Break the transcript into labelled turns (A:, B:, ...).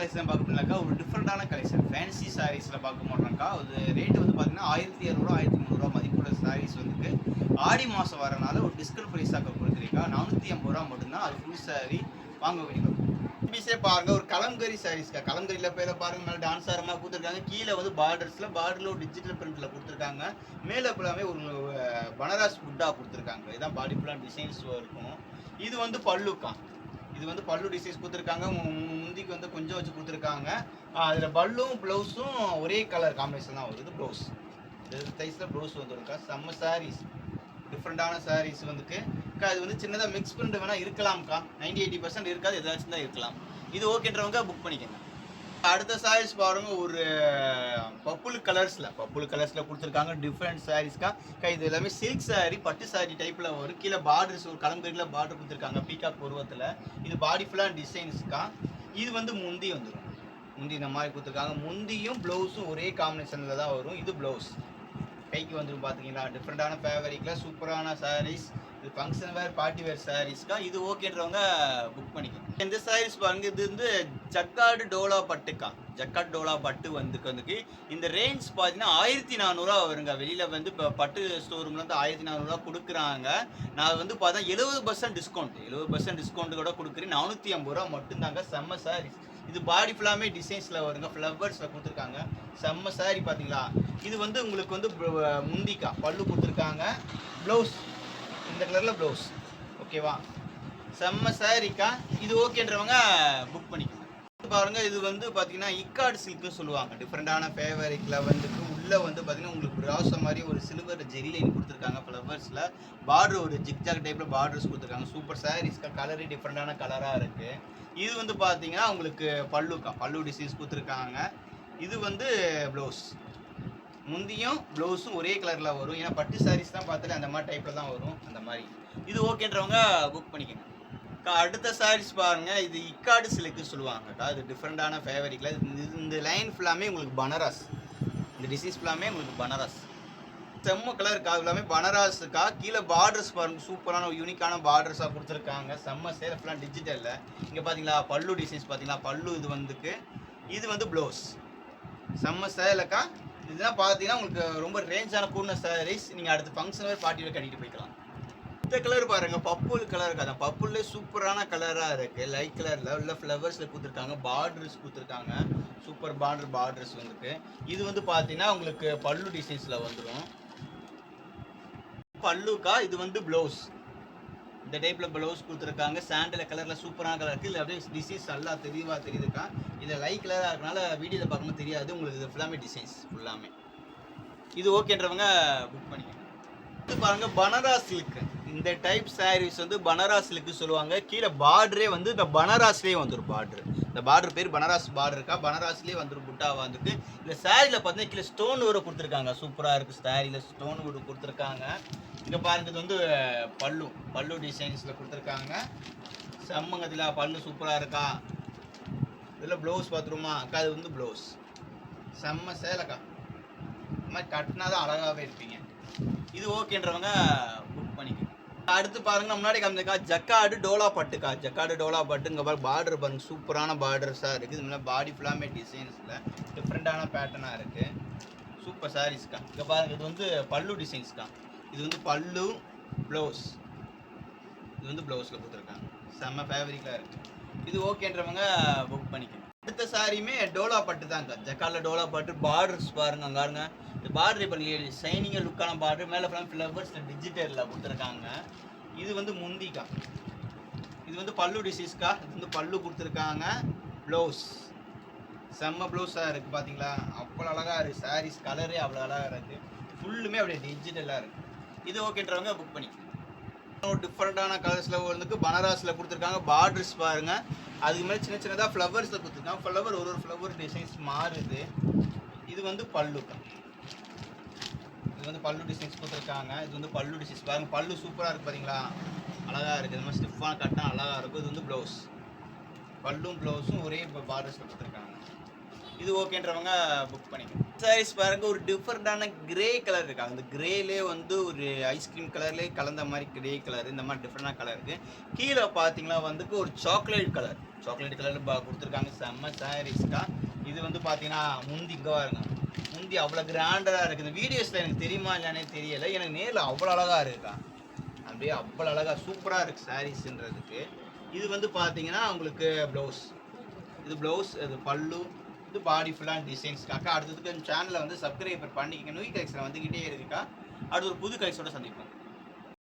A: Collection பார்க்க போனாக்கா ஒரு டிஃப்ரெண்டான கலெக்ஷன் ஃபேன்சி சாரீஸில் பார்க்க போனாக்கா அது ரேட்டு வந்து பார்த்தீங்கன்னா 1200 1300 மதிப்புள்ள சாரீஸ் வந்துட்டு ஆடி மாதம் வரனால ஒரு டிஸ்கவுண்ட் ப்ரைஸாக கொடுக்குறீங்க 450 மட்டும்தான். அது ஃபுல் சாரீ வாங்க வேணும். பீஸே பாருங்க, ஒரு கலம்கரி சாரீஸ்க்கா. கலம்கரியில் பேர பாருங்க, மேலே டான்ஸ் ஆகிற மாதிரி கொடுத்துருக்காங்க. கீழே வந்து பார்டரில் ஒரு டிஜிட்டல் பிரிண்டில் கொடுத்துருக்காங்க. மேலே ஃபுல்லாமே ஒரு பனாரஸ் புட்டா கொடுத்துருக்காங்க. இதுதான் பாடி ஃபுல்லாக டிசைன்ஸ் இருக்கும். இது வந்து பல்லுக்கா. இது வந்து பல்லு டிசைன்ஸ் கொடுத்துருக்காங்க. முந்திக்கு வந்து கொஞ்சம் வச்சு கொடுத்துருக்காங்க. அதில் பல்லும் ப்ளவுஸும் ஒரே கலர் காம்பினேஷன் தான் வருது. ப்ளவுஸ் சைஸில் ப்ளவுஸ் வந்துருக்கா. செம்ம சாரீஸ், டிஃப்ரெண்டான சாரீஸ் வந்துருக்கு. இது வந்து சின்னதாக மிக்ஸ் பண்ணிட்டு வேணால் இருக்கலாம்க்கா. 90-80% இருக்காது, ஏதாச்சும் தான் இருக்கலாம். இது ஓகேன்றவங்க புக் பண்ணிக்கோங்க. அடுத்த சாரீஸ் பாருங்க, ஒரு பப்புள் கலர்ஸில் கொடுத்துருக்காங்க. டிஃப்ரெண்ட் சாரீஸ்க்கா. இது எல்லாமே சில்க் சாரீ, பட்டு சாரீ டைப்பில் வரும். கீழே பார்டர்ஸ் ஒரு கலம்கரியில் பார்டர் கொடுத்துருக்காங்க பீகாக் உருவத்தில். இது பாடி ஃபுல்லாக டிசைன்ஸ்க்கா. இது வந்து முந்தி வந்துடும். முந்தி இந்த மாதிரி கொடுத்துருக்காங்க. முந்தியும் ப்ளவுஸும் ஒரே காம்பினேஷனில் தான் வரும். இது ப்ளவுஸ் கைக்கு வந்துடும். பார்த்தீங்களா, டிஃப்ரெண்டான ஃபேவரிக்கில் சூப்பரான சாரீஸ். இது ஃபங்க்ஷன் வேர், பார்ட்டி வேர் சாரீஸ்க்கா. இது ஓகேன்றவங்க புக் பண்ணிக்கோங்க. இந்த சாரீஸ் பாருங்க, இது வந்து ஜக்கார்டு டோலா பட்டுக்கா. ஜக்கார்டு டோலா பட்டு வந்துக்கு இந்த ரேஞ்ச் பார்த்தீங்கன்னா 1400 வருங்க. வெளியில் வந்து இப்போ பட்டு ஸ்டோரூமில் வந்து 1400 கொடுக்குறாங்க. நான் வந்து பார்த்தா 70% டிஸ்கவுண்ட் கூட கொடுக்குறேன். 450 மட்டும்தாங்க. செம்ம சாரீஸ். இது பாடி ஃபுல்லாமே டிசைன்ஸில் வருங்க. ஃப்ளவர்ஸில் கொடுத்துருக்காங்க. செம்ம சாரீ பார்த்தீங்களா. இது வந்து உங்களுக்கு வந்து முந்திக்கா பல்லு கொடுத்துருக்காங்க. ப்ளவுஸ் இந்த கலரில் ப்ளவுஸ். ஓகேவா, செம்ம சாரீக்கா. இது ஓகேன்றவங்க புக் பண்ணிக்கோங்க. பாருங்க, இது வந்து பார்த்தீங்கன்னா இக்கார்டு சில்க்னு சொல்லுவாங்க. டிஃப்ரெண்டான ஃபேவரிக்கில் வந்துட்டு உள்ளே வந்து பார்த்தீங்கன்னா உங்களுக்கு ப்ராச மாதிரி ஒரு சில்வர் ஜெரி லைன் கொடுத்துருக்காங்க. ஃப்ளவர்ஸில் பார்டர் ஒரு ஜிக்ஜாக் டைப்பில் பார்டர்ஸ் கொடுத்துருக்காங்க. சூப்பர் சாரீஸ்க்கா. கலரே டிஃப்ரெண்டான கலராக இருக்குது. இது வந்து பார்த்தீங்கன்னா உங்களுக்கு பல்லுக்கா. பல்லு டிசைன்ஸ் கொடுத்துருக்காங்க. இது வந்து ப்ளவுஸ். முந்தியும் ப்ளவுஸும் ஒரே கலரில் வரும். ஏன்னா பட்டு சாரீஸ் தான் பார்த்தாலே அந்த மாதிரி டைப்பில் தான் வரும். அந்த மாதிரி இது ஓகேன்றவங்க புக் பண்ணிக்கோங்க. அடுத்த சாரீஸ் பாருங்கள், இது இக்கார்டு சில்க்கு சொல்லுவாங்கக்கா. இது டிஃப்ரெண்டான ஃபேவரிக்கில். இந்த லைன் ஃபுல்லாமே உங்களுக்கு பனாரஸ். இந்த டிசைன்ஸ் ஃபுல்லாமே உங்களுக்கு பனாரஸ். செம்ம கலருக்கா. அது எல்லாமே பனாரஸுக்கா. கீழே பார்டர்ஸ் பாருங்கள், சூப்பரான யூனிக்கான பார்டர்ஸாக கொடுத்துருக்காங்க. செம்ம சேலை ஃபுல்லாக டிஜிட்டலில். இங்கே பார்த்தீங்களா பல்லு டிசைன்ஸ் பார்த்தீங்களா. பல்லு இது வந்துக்கு. இது வந்து ப்ளவுஸ். செம்ம சேலைக்கா. இதெல்லாம் பார்த்தீங்கன்னா உங்களுக்கு ரொம்ப ரேஞ்சான கூடின சாரீஸ். நீங்கள் அடுத்த ஃபங்க்ஷன் வேறு பார்ட்டி வேறு கட்டிட்டு போய்க்கலாம். இந்த கலர் பாருங்கள், பப்புள் கலருக்கு. அதான் பப்புள்லே சூப்பரான கலராக இருக்குது. லைட் கலரில் உள்ள ஃப்ளவர்ஸில் கொடுத்துருக்காங்க. பார்டர்ஸ் கொடுத்துருக்காங்க. சூப்பர் பார்டர்ஸ் வந்துருக்கு. இது வந்து பார்த்தீங்கன்னா உங்களுக்கு பல்லு டிசைன்ஸில் வந்துடும். பல்லுக்கா. இது வந்து ப்ளவுஸ். இந்த டைப்பில் ப்ளவுஸ் கொடுத்துருக்காங்க. சாண்டில் கலரில் சூப்பரான கலர் இருக்குது. இல்லை அப்படியே டிசைன்ஸ் நல்லா தெளிவாக தெரியுதுக்கா. இதில் லைட் கலராக இருக்கனால வீடியோவில் பார்க்கும்போது தெரியாது உங்களுக்கு. இது ஃபுல்லாமே டிசைன்ஸ் ஃபுல்லாமே. இது ஓகேன்றவங்க புக் பண்ணிக்கோங்க. இது பாருங்கள், பனாரஸ் சில்க். இந்த டைப் சாரீஸ் வந்து பனாரஸ் சில்க்கு சொல்லுவாங்க. கீழே பார்டரே வந்து இந்த பனாரஸ்லேயே வந்துடும். பார்டர் இந்த பார்டர் பேர் பனாரஸ் பார்டருக்கா. பனாரஸ்லேயே வந்துடும் புட்டாவாக வந்துட்டு. இந்த சாரியில் பார்த்தீங்கன்னா கீழே ஸ்டோன் ஒர்க் கொடுத்துருக்காங்க. சூப்பராக இருக்குது. சாரியில் ஸ்டோன் ஒர்க் கொடுத்துருக்காங்க. இங்கே பாருங்க, இது வந்து பல்லு டிசைன்ஸில் கொடுத்துருக்காங்க. செம்மங்கத்தில் பல்லு சூப்பராக இருக்கா. இதில் ப்ளவுஸ் பார்த்துருமா அக்கா. இது வந்து ப்ளவுஸ். செம்ம சேலைக்கா. இந்த மாதிரி கட்டினா தான் அழகாகவே இருப்பீங்க. இது ஓகேன்றவங்க புக் பண்ணிக்கோங்க. அடுத்து பாருங்கள், முன்னாடி காமிச்சக்கா ஜக்கார்டு டோலா பட்டுக்கா. ஜக்கார்டு டோலா பட்டு. இங்கே பாருங்க, பார்டர் பாருங்கள், சூப்பரான பார்டர்ஸாக இருக்குது. இது முன்னாடி பாடி ஃபுல்லாமே டிசைன்ஸில் டிஃப்ரெண்ட்டான பேட்டர்னாக இருக்குது. சூப்பர் சாரீஸ்க்கா. இங்கே பாருங்கள், இது வந்து பல்லு டிசைன்ஸ்க்கா. இது வந்து பல்லு ப்ளவுஸ். இது வந்து ப்ளவுஸில் கொடுத்துருக்காங்க. செம்ம ஃபேவரிக்காக இருக்குது. இது ஓகேன்றவங்க புக் பண்ணிக்கணும். அடுத்த சாரியுமே டோலா பட்டு தான்க்கா. ஜக்கார்டில் டோலா பட்டு. பார்டர்ஸ் பாருங்க, அங்கே பாருங்க. இந்த பார்டர் இப்போ ஷைனிங்காக லுக்கான பார்டர். மேலே ஃபுல்லாக ஃப்ளவர்ஸ் டிஜிட்டலில் கொடுத்துருக்காங்க. இது வந்து முந்திக்கா. இது வந்து பல்லு டிசைன்ஸ்க்கா. இது வந்து பல்லு கொடுத்துருக்காங்க. ப்ளவுஸ் செம்ம ப்ளவுஸாக இருக்குது. பார்த்தீங்களா, அவ்வளோ அழகாக இருக்குது. சாரீஸ் கலரே அவ்வளோ அழகாக இருக்குது. ஃபுல்லுமே அப்படியே டிஜிட்டலாக இருக்குது. இது ஓகேன்றவங்க புக் பண்ணி. ஒரு டிஃப்ரெண்ட்டான கலர்ஸில் வந்துக்கு பனாரஸில் கொடுத்துருக்காங்க. பார்டர்ஸ் பாருங்கள். அதுக்கு மேலே சின்ன சின்னதாக ஃப்ளவர்ஸில் கொடுத்துருக்காங்க. ஃப்ளவர் ஒரு ஃப்ளவர் டிசைன்ஸ் மாறுது. இது வந்து பல்லுக்கா. இது வந்து பல்லு டிசைன்ஸ் கொடுத்துருக்காங்க. இது வந்து பல்லு டிசைன்ஸ் பாருங்கள். பல்லு சூப்பராக இருக்குது. பார்த்தீங்களா, அழகாக இருக்குது. இது மாதிரி ஸ்டிஃபான கட்டாக அழகாக இருக்கும். இது வந்து ப்ளவுஸ். பல்லும் ப்ளவுஸும் ஒரே பார்டர்ஸில் கொடுத்துருக்காங்க. இது ஓகேன்றவங்க புக் பண்ணிக்கோங்க. சாரீஸ் பாருங்க, ஒரு டிஃப்ரெண்டான கிரே கலர் இருக்கு. அந்த கிரேலே வந்து ஒரு ஐஸ்கிரீம் கலர்லேயே கலந்த மாதிரி கிரே கலர், இந்த மாதிரி டிஃப்ரெண்டான கலர் இருக்கு. கீழே பார்த்தீங்கன்னா வந்து ஒரு சாக்லேட் கலரில் கொடுத்துருக்காங்க. செம்ம சாரீஸ்க்கா. இது வந்து பார்த்தீங்கன்னா முந்தி இங்கே பாருங்க, முந்தி அவ்வளோ கிராண்டராக இருக்குது. இந்த வீடியோஸில் எனக்கு தெரியுமா இல்லையானே தெரியலை, எனக்கு நேரில் அவ்வளோ அழகாக இருக்குக்கா. அப்படியே அவ்வளோ அழகாக சூப்பராக இருக்குது சாரீஸ்ன்றதுக்கு. இது வந்து பார்த்தீங்கன்னா உங்களுக்கு ப்ளவுஸ், இது ப்ளவுஸ், இது பல்லு, இது பாடி ஃபுல்லாக டிசைன்ஸ்க்காக. அடுத்ததுக்கு சேனலை வந்து சப்ஸ்கிரைபர் பண்ணிக்கங்க. நியூ கலெக்ஷன் வந்துக்கிட்டே இருக்குக்கா. அடுத்து ஒரு புது கலெக்ஷனோட சந்திப்போம்.